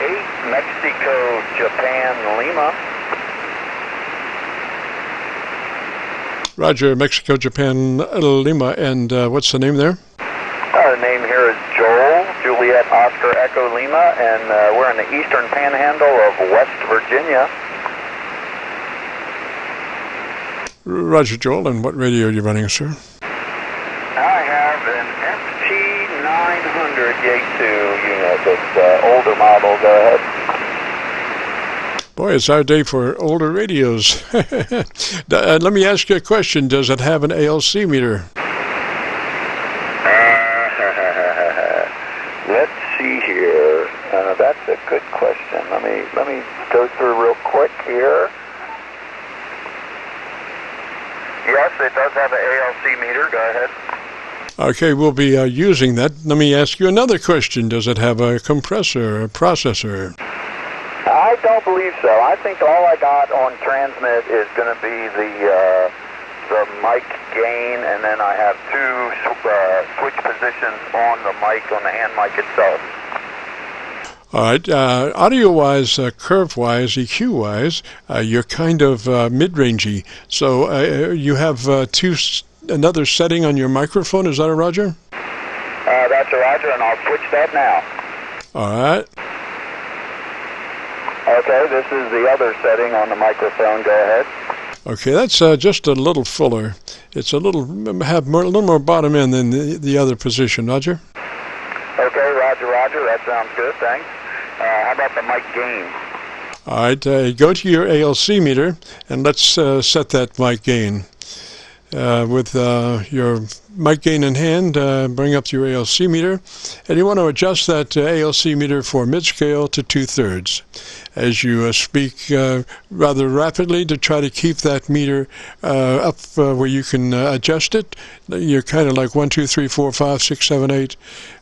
8 Mexico, Japan, Lima. Roger, Mexico, Japan, Lima, and what's the name there? The name here is Joel, Juliet, Oscar, Echo, Lima, and we're in the eastern panhandle of West Virginia. Roger, Joel, and what radio are you running, sir? I have an FT-900 Yaesu unit. It's older model. Go ahead. Boy, it's our day for older radios. Let me ask you a question. Does it have an ALC meter? Let's see here. That's a good question. Let me go through real quick here. Yes, it does have an ALC meter. Go ahead. Okay, we'll be using that. Let me ask you another question. Does it have a compressor, a processor? I don't believe so. I think all I got on transmit is going to be the mic gain, and then I have 2 switch positions on the mic, on the hand mic itself. All right, audio-wise, curve-wise, EQ-wise, you're kind of mid-rangey. So you have another setting on your microphone. Is that a Roger? That's a Roger, and I'll switch that now. All right. Okay, this is the other setting on the microphone. Go ahead. Okay, that's just a little fuller. It's a little more bottom end than the other position. Roger? Okay, Roger, Roger. That sounds good. Thanks. How about the mic gain? All right, go to your ALC meter, and let's set that mic gain. With your mic gain in hand, bring up your ALC meter, and you want to adjust that ALC meter for mid-scale to 2/3. As you speak rather rapidly to try to keep that meter up where you can adjust it, you're kind of like 1, 2, 3, 4, 5, 6, 7, 8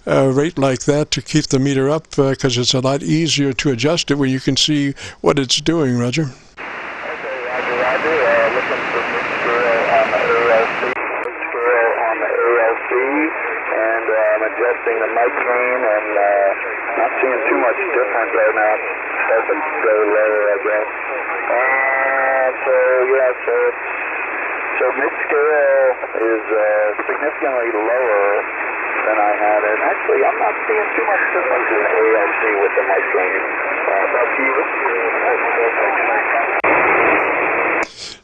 rate like that to keep the meter up because it's a lot easier to adjust it where you can see what it's doing, Roger. Okay, Roger, Roger. Looking for mid-scale on the ALC. Mid-scale on the ALC, and I'm adjusting the mic gain, and not seeing too much difference right now. Doesn't go lower, I guess. So mid-scale is significantly lower than I had it. Actually, I'm not seeing too much difference in the ALC with the mic gain. Back to you.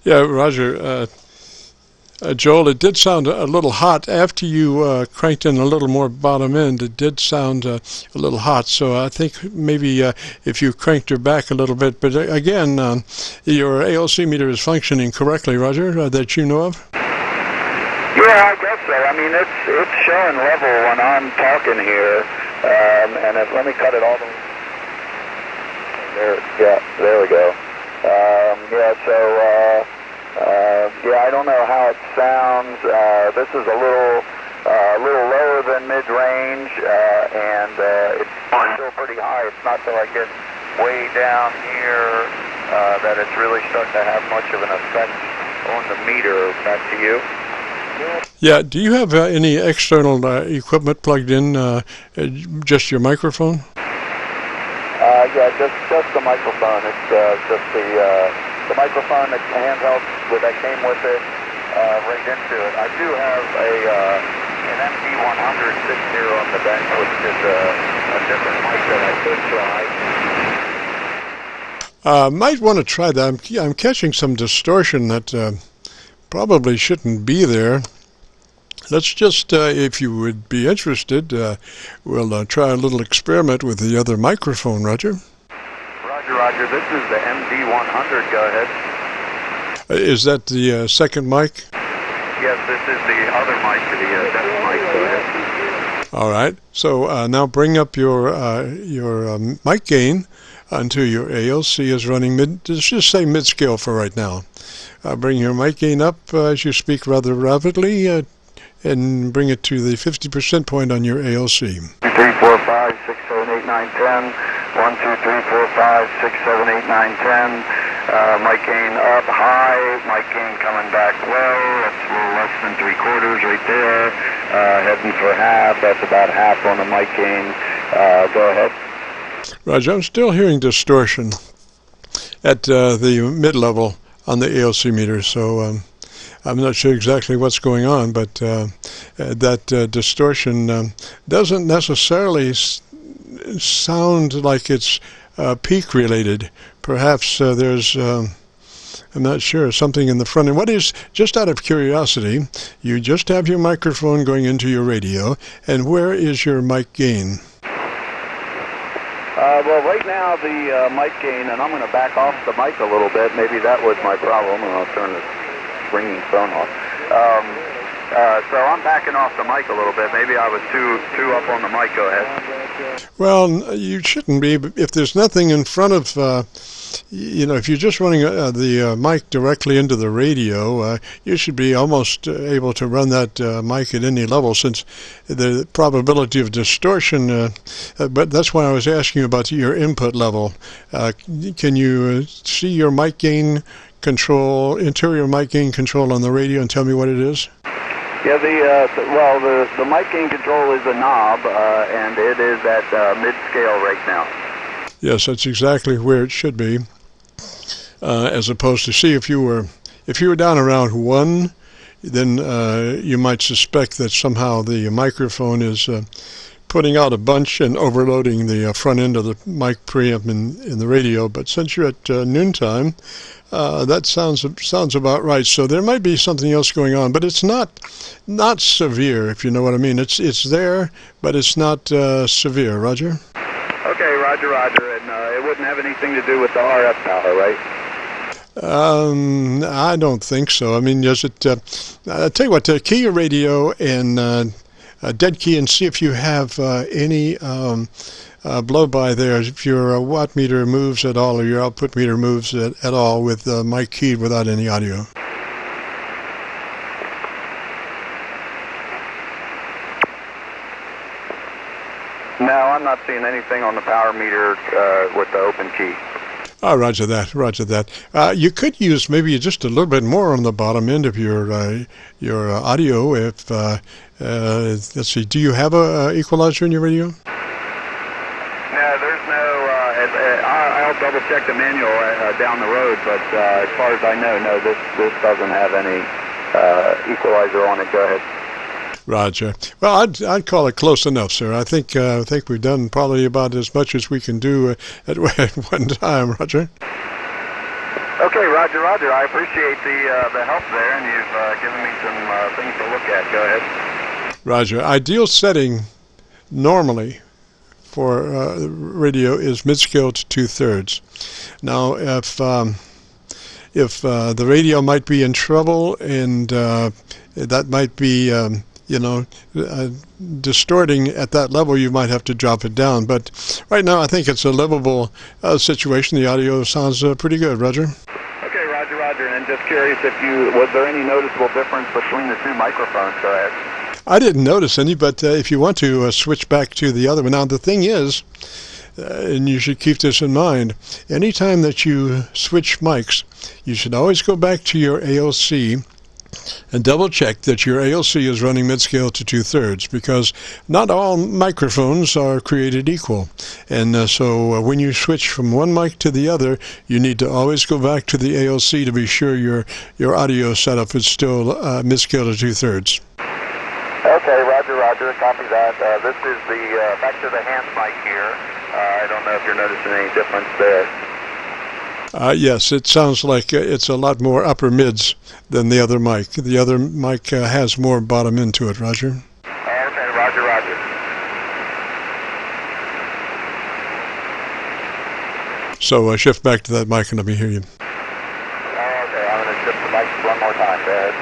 Yeah, Roger. Joel, it did sound a little hot. After you cranked in a little more bottom end, it did sound a little hot. So I think maybe if you cranked her back a little bit. But again, your ALC meter is functioning correctly, Roger, that you know of? Yeah, I guess so. I mean, it's showing level when I'm talking here. Let me cut it all the way. There we go. I don't know how it sounds. This is a little lower than mid-range, and it's still pretty high. It's not till I get way down here that it's really starting to have much of an effect on the meter. Back to you. Yeah, do you have any external equipment plugged in, just your microphone? Just the microphone. It's just the microphone, the handheld that came with it, rigged into it. I do have an MD-100 sitting here on the bench, which is a different mic that I could try. Might want to try that. I'm catching some distortion that probably shouldn't be there. Let's just, if you would be interested, we'll try a little experiment with the other microphone, Roger. Roger, this is the MD-100. Go ahead. Is that the second mic? Yes, this is the other mic, the desk mic. Go ahead. All right. So now bring up your mic gain until your ALC is running let's just say mid-scale for right now. Bring your mic gain up as you speak rather rapidly and bring it to the 50% point on your ALC. 2, 3, 4, 5, 6, 7, 8, 9, 10. 1, 2, 3, 4, 5, 6, 7, 8, 9, 10. Mic gain up high, mic gain coming back low. That's a little less than 3/4 right there. Heading for half. That's about half on the mic gain. Go ahead. Roger, I'm still hearing distortion at the mid-level on the ALC meter, so I'm not sure exactly what's going on, but that distortion doesn't necessarily sound like it's peak related. Perhaps there's, I'm not sure, something in the front end. What is, just out of curiosity, you just have your microphone going into your radio, and where is your mic gain? Well, right now the mic gain, and I'm going to back off the mic a little bit. Maybe that was my problem, and I'll turn this ringing phone off. So I'm backing off the mic a little bit. Maybe I was too up on the mic. Go ahead. Well, you shouldn't be. If there's nothing in front of, if you're just running the mic directly into the radio, you should be almost able to run that mic at any level, since the probability of distortion, but that's why I was asking about your input level. Can you see your mic gain control, interior mic gain control on the radio, and tell me what it is? Yeah, the mic gain control is a knob, and it is at mid-scale right now. Yes, that's exactly where it should be. As opposed to, see, if you were down around 1, then you might suspect that somehow the microphone is putting out a bunch and overloading the front end of the mic preamp in the radio. But since you're at noontime, that sounds about right. So there might be something else going on, but it's not severe, if you know what I mean. It's there, but it's not severe. Roger? Okay, Roger, and it wouldn't have anything to do with the RF power, right? I don't think so. I mean, does it? I'll tell you what, key your radio and dead key and see if you have any blow-by there. If your watt meter moves at all, or your output meter moves at all with mic keyed without any audio. No, I'm not seeing anything on the power meter with the open key. Oh, roger that. You could use maybe just a little bit more on the bottom end of your audio. If let's see, do you have a equalizer in your radio? No, there's no. I'll double check the manual down the road, but as far as I know, no, this doesn't have any equalizer on it. Go ahead. Roger. Well, I'd call it close enough, sir. I think we've done probably about as much as we can do at one time, Roger. Okay, Roger. I appreciate the help there, and you've given me some things to look at. Go ahead. Roger. Ideal setting normally for radio is mid-scale to 2/3. Now, if the radio might be in trouble, and that might be distorting at that level, you might have to drop it down. But right now, I think it's a livable situation. The audio sounds pretty good, Roger. Okay, Roger. And just curious, was there any noticeable difference between the two microphones? Go ahead. I didn't notice any, but if you want to switch back to the other one. Now, the thing is, and you should keep this in mind, anytime that you switch mics, you should always go back to your ALC and double check that your ALC is running mid-scale to 2/3, because not all microphones are created equal. And so when you switch from one mic to the other, you need to always go back to the ALC to be sure your audio setup is still mid-scale to 2/3. Okay, Roger, copy that. This is the back to the hand mic here. I don't know if you're noticing any difference there. Yes, it sounds like it's a lot more upper mids than the other mic. The other mic has more bottom end to it, Roger. Okay, Roger. So shift back to that mic and let me hear you. Okay, I'm going to shift the mic one more time. Go ahead.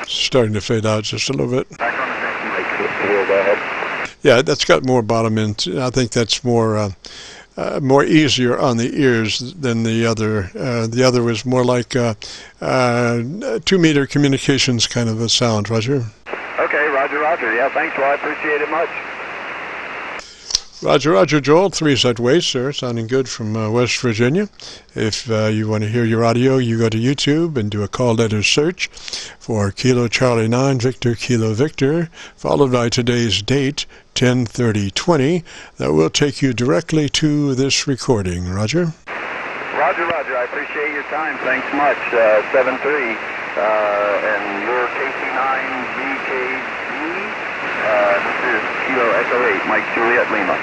Starting to fade out just a little bit. Back on the next mic. Go ahead. Yeah, that's got more bottom end. I think that's more easier on the ears than the other. The other was more like 2-meter communications kind of a sound, Roger. Okay, Roger. Yeah, thanks. Well, I appreciate it much. Roger, Roger, Joel. 3 set waste, sir. Sounding good from West Virginia. If you want to hear your audio, you go to YouTube and do a call letter search for Kilo Charlie 9 Victor Kilo Victor, followed by today's date, 10/30/20. That will take you directly to this recording. Roger? Roger, Roger. I appreciate your time. Thanks much. 7-3. And your KC9VKV. This is Kilo Echo 8, Mike Juliet Lima.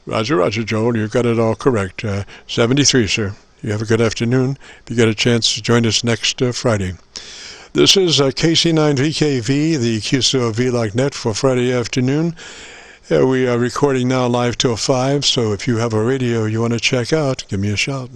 Roger, Roger, Joel. You got it all correct. 73, sir. You have a good afternoon. If you get a chance to join us next Friday. This is KC9VKV, the Qso-Vlog net for Friday afternoon. We are recording now live till 5, so if you have a radio you want to check out, give me a shout.